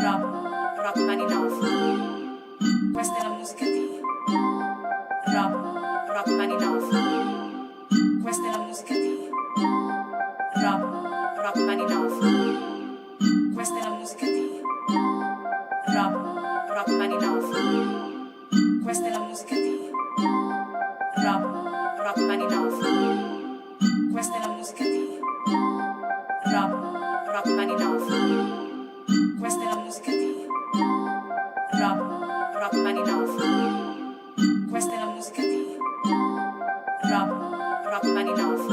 Rock Money Love. Questa è la musica di Rock Money Love. Questa è la musica di Rock Money Love. Questa è la musica di Rock Money Love. Questa è la musica di Rock Money Love. Questa è la musica di Rock Money Love. Questa è la musica di Rock Money Love. Questa è la musica di Rock Money Love.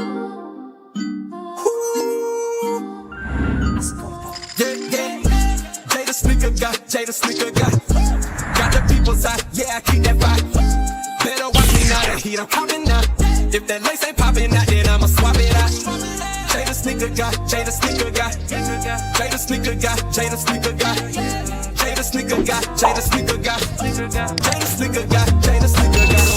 Ascolta. Yeah. Jada sneaker guy. Got the people's eye, yeah, I keep that vibe. Better watch me now, that heat I'm coming now. If that lace ain't popping out, then I'ma swap it out. Jada sneaker guy. Jada sneaker guy. Jada sneaker guy. Jada sneaker guy. Jada sneaker guy. Jada sneaker guy. Jada sneaker guy. Jada sneaker guy.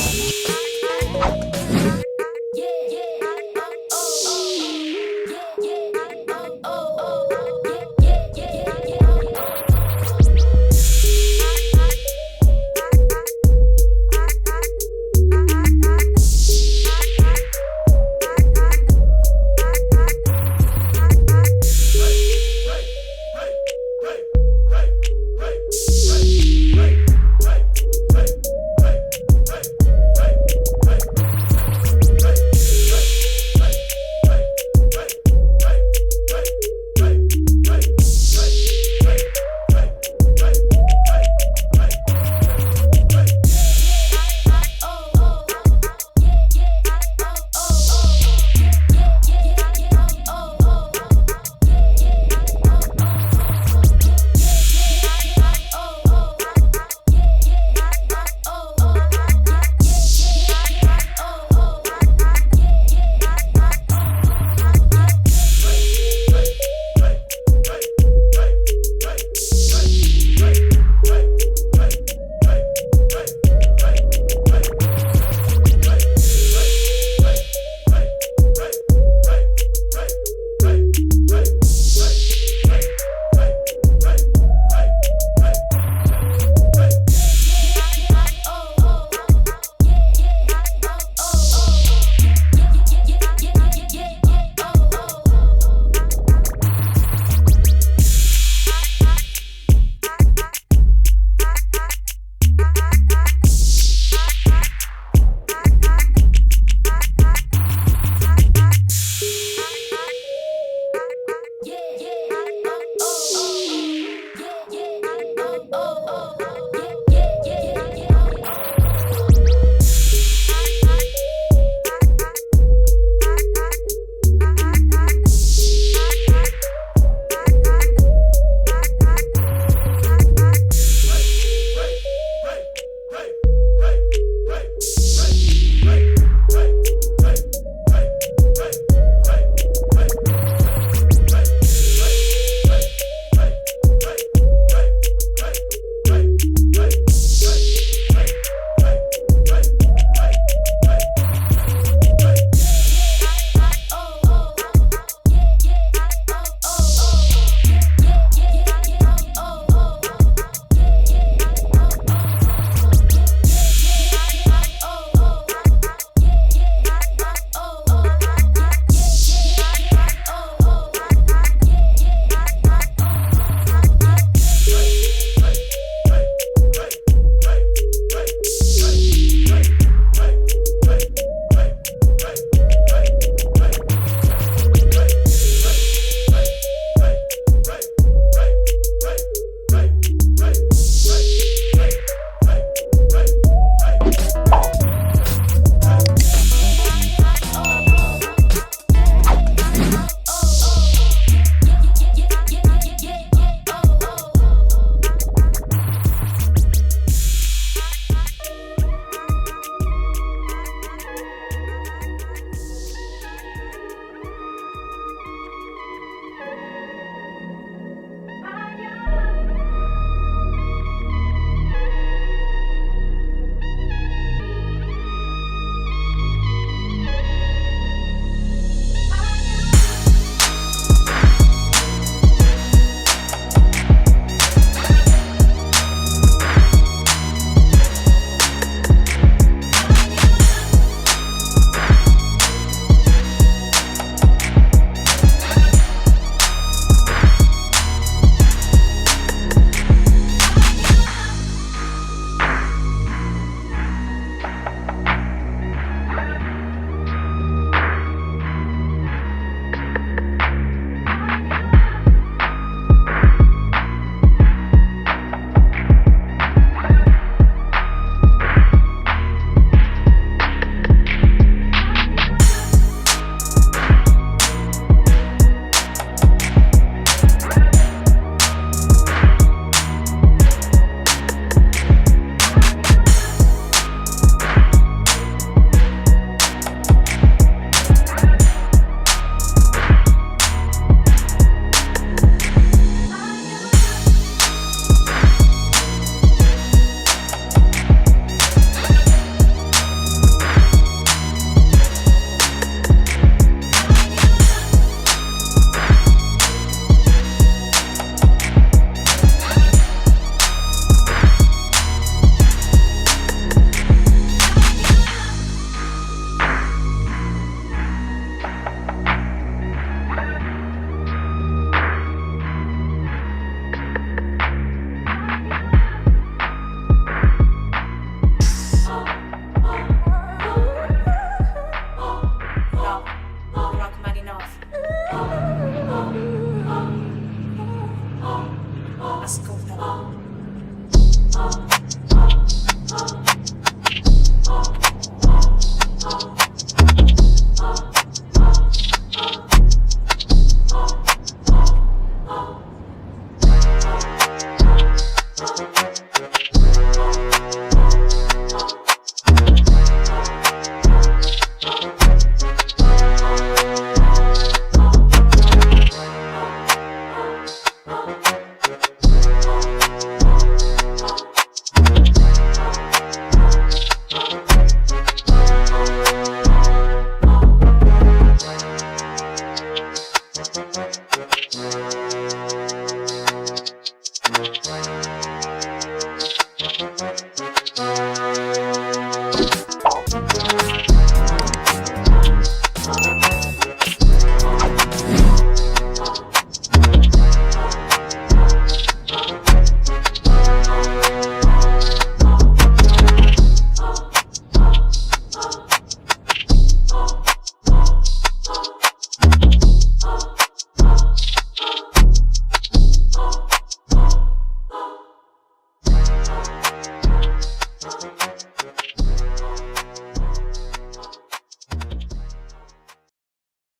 ascoltala.